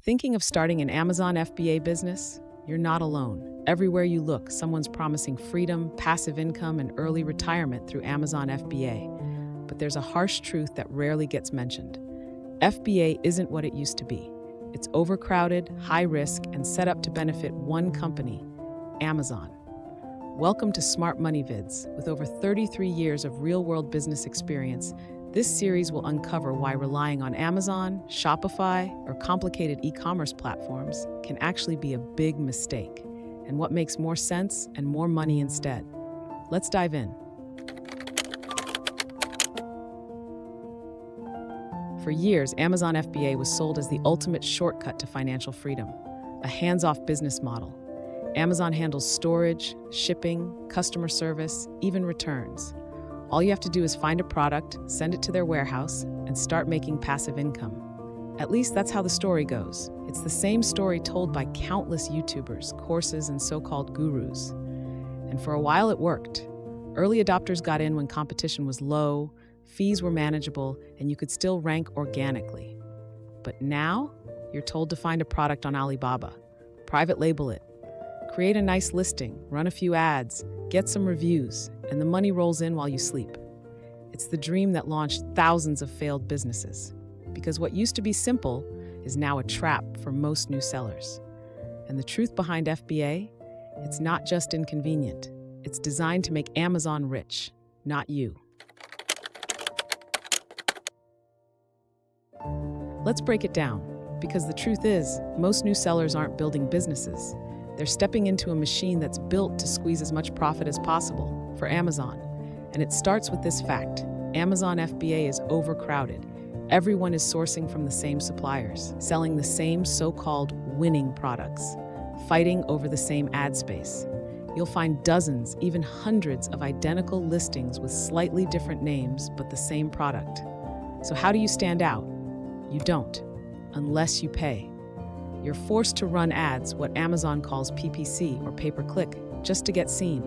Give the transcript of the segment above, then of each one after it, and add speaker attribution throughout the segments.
Speaker 1: Thinking of starting an Amazon FBA business? You're not alone. Everywhere you look, someone's promising freedom, passive income, and early retirement through Amazon FBA. But there's a harsh truth that rarely gets mentioned. FBA isn't what it used to be. It's overcrowded, high risk, and set up to benefit one company, Amazon. Welcome to Smart Money Vids. With over 33 years of real-world business experience, this series will uncover why relying on Amazon, Shopify, or complicated e-commerce platforms can actually be a big mistake, and what makes more sense and more money instead. Let's dive in. For years, Amazon FBA was sold as the ultimate shortcut to financial freedom, a hands-off business model. Amazon handles storage, shipping, customer service, even returns. All you have to do is find a product, send it to their warehouse, and start making passive income. At least that's how the story goes. It's the same story told by countless YouTubers, courses, and so-called gurus. And for a while it worked. Early adopters got in when competition was low, fees were manageable, and you could still rank organically. But now, you're told to find a product on Alibaba, private label it, create a nice listing, run a few ads, get some reviews, and the money rolls in while you sleep. It's the dream that launched thousands of failed businesses. Because what used to be simple is now a trap for most new sellers. And the truth behind FBA? It's not just inconvenient. It's designed to make Amazon rich, not you. Let's break it down, because the truth is, most new sellers aren't building businesses. They're stepping into a machine that's built to squeeze as much profit as possible for Amazon. And it starts with this fact: Amazon FBA is overcrowded. Everyone is sourcing from the same suppliers, selling the same so-called winning products, fighting over the same ad space. You'll find dozens, even hundreds of identical listings with slightly different names, but the same product. So how do you stand out? You don't, unless you pay. You're forced to run ads, what Amazon calls PPC or pay-per-click, just to get seen.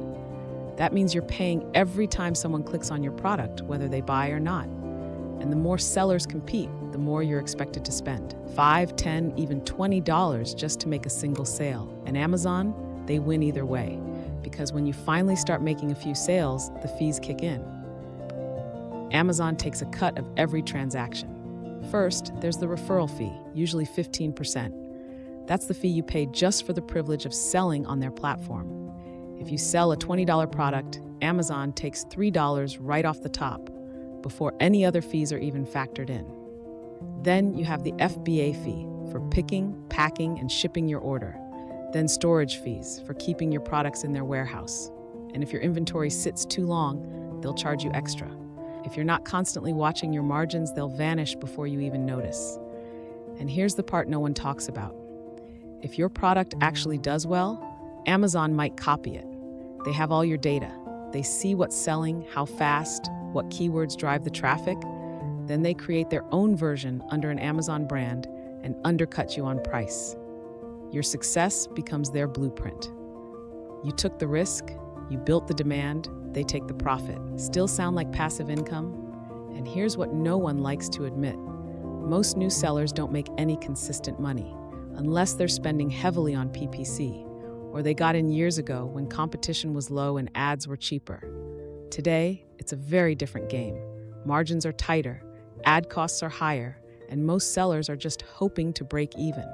Speaker 1: That means you're paying every time someone clicks on your product, whether they buy or not. And the more sellers compete, the more you're expected to spend. $5, $10, even $20 just to make a single sale. And Amazon, they win either way. Because when you finally start making a few sales, the fees kick in. Amazon takes a cut of every transaction. First, there's the referral fee, usually 15%. That's the fee you pay just for the privilege of selling on their platform. If you sell a $20 product, Amazon takes $3 right off the top, before any other fees are even factored in. Then you have the FBA fee for picking, packing, and shipping your order. Then storage fees for keeping your products in their warehouse. And if your inventory sits too long, they'll charge you extra. If you're not constantly watching your margins, they'll vanish before you even notice. And here's the part no one talks about. If your product actually does well, Amazon might copy it. They have all your data. They see what's selling, how fast, what keywords drive the traffic. Then they create their own version under an Amazon brand and undercut you on price. Your success becomes their blueprint. You took the risk, you built the demand, they take the profit. Still sound like passive income? And here's what no one likes to admit. Most new sellers don't make any consistent money, unless they're spending heavily on PPC, or they got in years ago when competition was low and ads were cheaper. Today, it's a very different game. Margins are tighter, ad costs are higher, and most sellers are just hoping to break even.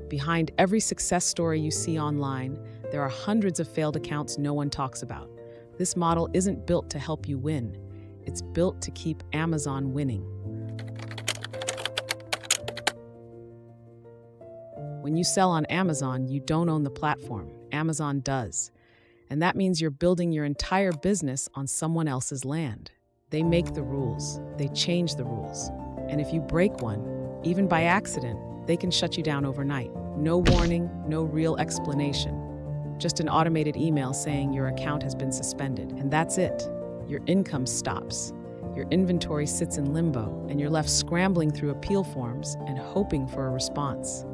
Speaker 1: Behind every success story you see online, there are hundreds of failed accounts no one talks about. This model isn't built to help you win. It's built to keep Amazon winning. When you sell on Amazon, you don't own the platform. Amazon does. And that means you're building your entire business on someone else's land. They make the rules. They change the rules. And if you break one, even by accident, they can shut you down overnight. No warning, no real explanation. Just an automated email saying your account has been suspended. And that's it. Your income stops. Your inventory sits in limbo, and you're left scrambling through appeal forms and hoping for a response.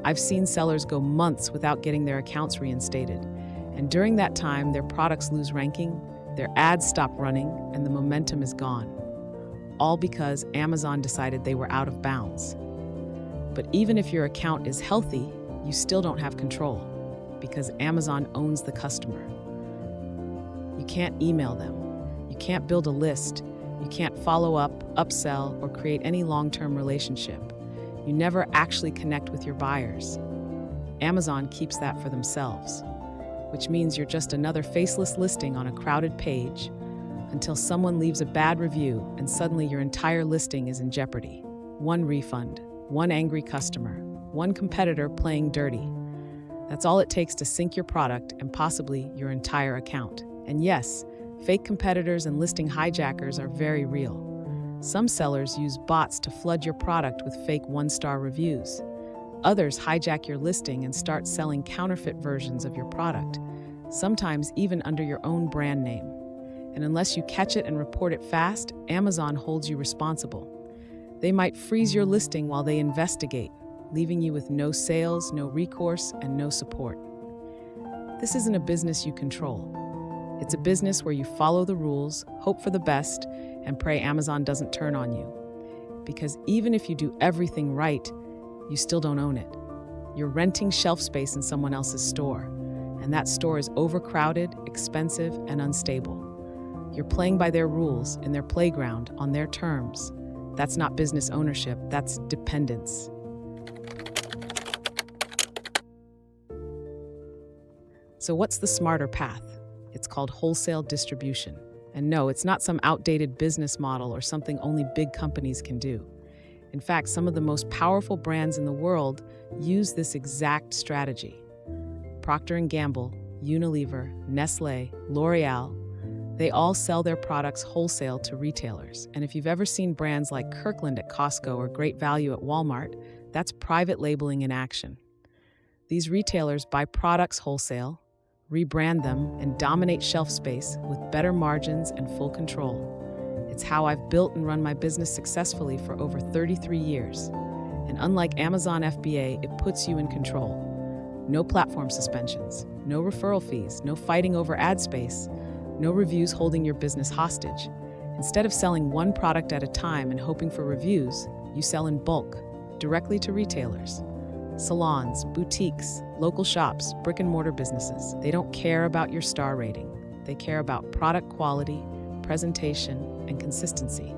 Speaker 1: I've seen sellers go months without getting their accounts reinstated, and during that time, their products lose ranking, their ads stop running, and the momentum is gone. All because Amazon decided they were out of bounds. But even if your account is healthy, you still don't have control because Amazon owns the customer. You can't email them. You can't build a list. You can't follow up, upsell, or create any long-term relationship. You never actually connect with your buyers. Amazon keeps that for themselves, which means you're just another faceless listing on a crowded page until someone leaves a bad review and suddenly your entire listing is in jeopardy. One refund, one angry customer, one competitor playing dirty. That's all it takes to sink your product and possibly your entire account. And yes, fake competitors and listing hijackers are very real. Some sellers use bots to flood your product with fake one-star reviews. Others hijack your listing and start selling counterfeit versions of your product, sometimes even under your own brand name. And unless you catch it and report it fast, Amazon holds you responsible. They might freeze your listing while they investigate, leaving you with no sales, no recourse, and no support. This isn't a business you control. It's a business where you follow the rules, hope for the best, and pray Amazon doesn't turn on you. Because even if you do everything right, you still don't own it. You're renting shelf space in someone else's store, and that store is overcrowded, expensive, and unstable. You're playing by their rules, in their playground, on their terms. That's not business ownership, that's dependence. So what's the smarter path? It's called wholesale distribution. And no, it's not some outdated business model or something only big companies can do. In fact, some of the most powerful brands in the world use this exact strategy. Procter & Gamble, Unilever, Nestle, L'Oreal, they all sell their products wholesale to retailers. And if you've ever seen brands like Kirkland at Costco or Great Value at Walmart, that's private labeling in action. These retailers buy products wholesale, rebrand them, and dominate shelf space with better margins and full control. It's how I've built and run my business successfully for over 33 years. And unlike Amazon FBA, it puts you in control. No platform suspensions, no referral fees, no fighting over ad space, no reviews holding your business hostage. Instead of selling one product at a time and hoping for reviews, you sell in bulk, directly to retailers. Salons, boutiques, local shops, brick-and-mortar businesses. They don't care about your star rating. They care about product quality, presentation, and consistency.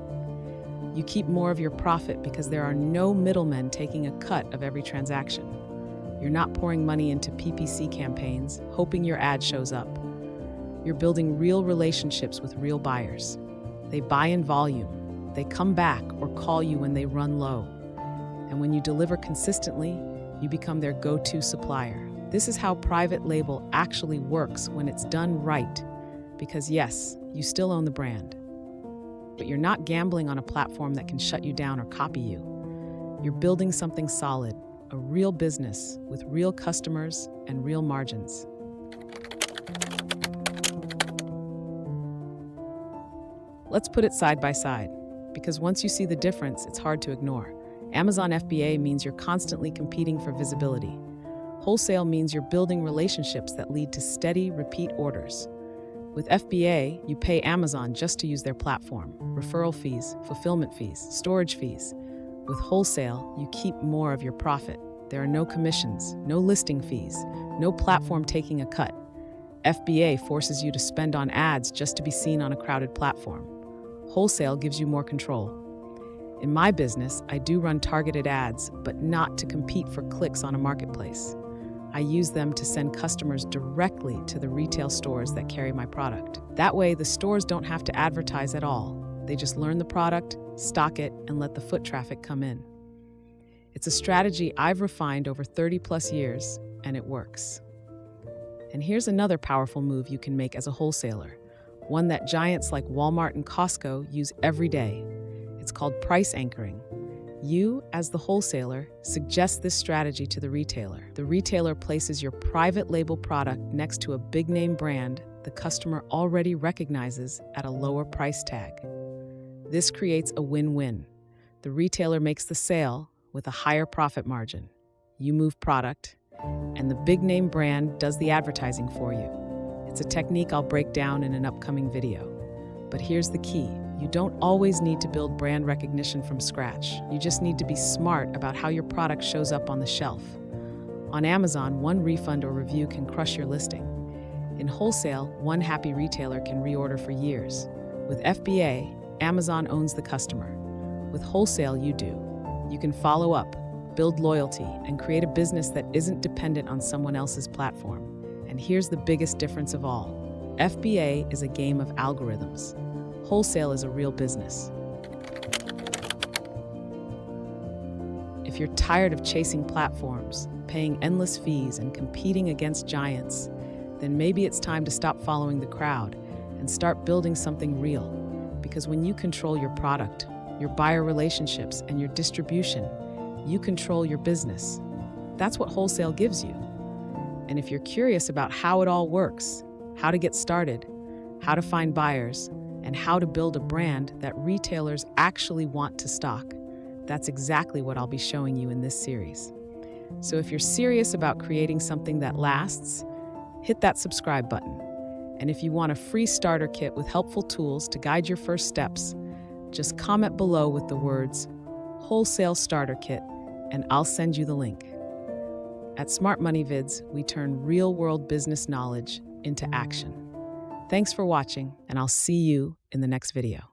Speaker 1: You keep more of your profit because there are no middlemen taking a cut of every transaction. You're not pouring money into PPC campaigns, hoping your ad shows up. You're building real relationships with real buyers. They buy in volume. They come back or call you when they run low. And when you deliver consistently, you become their go-to supplier. This is how private label actually works when it's done right. Because yes, you still own the brand, but you're not gambling on a platform that can shut you down or copy you. You're building something solid, a real business with real customers and real margins. Let's put it side by side, because once you see the difference, it's hard to ignore. Amazon FBA means you're constantly competing for visibility. Wholesale means you're building relationships that lead to steady, repeat orders. With FBA, you pay Amazon just to use their platform, referral fees, fulfillment fees, storage fees. With wholesale, you keep more of your profit. There are no commissions, no listing fees, no platform taking a cut. FBA forces you to spend on ads just to be seen on a crowded platform. Wholesale gives you more control. In my business, I do run targeted ads, but not to compete for clicks on a marketplace. I use them to send customers directly to the retail stores that carry my product. That way, the stores don't have to advertise at all. They just learn the product, stock it, and let the foot traffic come in. It's a strategy I've refined over 30 plus years, and it works. And here's another powerful move you can make as a wholesaler, one that giants like Walmart and Costco use every day. It's called price anchoring. You, as the wholesaler, suggest this strategy to the retailer. The retailer places your private label product next to a big name brand the customer already recognizes at a lower price tag. This creates a win-win. The retailer makes the sale with a higher profit margin. You move product, and the big name brand does the advertising for you. It's a technique I'll break down in an upcoming video. But here's the key. You don't always need to build brand recognition from scratch. You just need to be smart about how your product shows up on the shelf. On Amazon, one refund or review can crush your listing. In wholesale, one happy retailer can reorder for years. With FBA, Amazon owns the customer. With wholesale, you do. You can follow up, build loyalty, and create a business that isn't dependent on someone else's platform. And here's the biggest difference of all. FBA is a game of algorithms. Wholesale is a real business. If you're tired of chasing platforms, paying endless fees, and competing against giants, then maybe it's time to stop following the crowd and start building something real. Because when you control your product, your buyer relationships, and your distribution, you control your business. That's what wholesale gives you. And if you're curious about how it all works, how to get started, how to find buyers, and how to build a brand that retailers actually want to stock, that's exactly what I'll be showing you in this series. So if you're serious about creating something that lasts, hit that subscribe button. And if you want a free starter kit with helpful tools to guide your first steps, just comment below with the words Wholesale Starter Kit, and I'll send you the link. At Smart Money Vids, we turn real-world business knowledge into action. Thanks for watching, and I'll see you in the next video.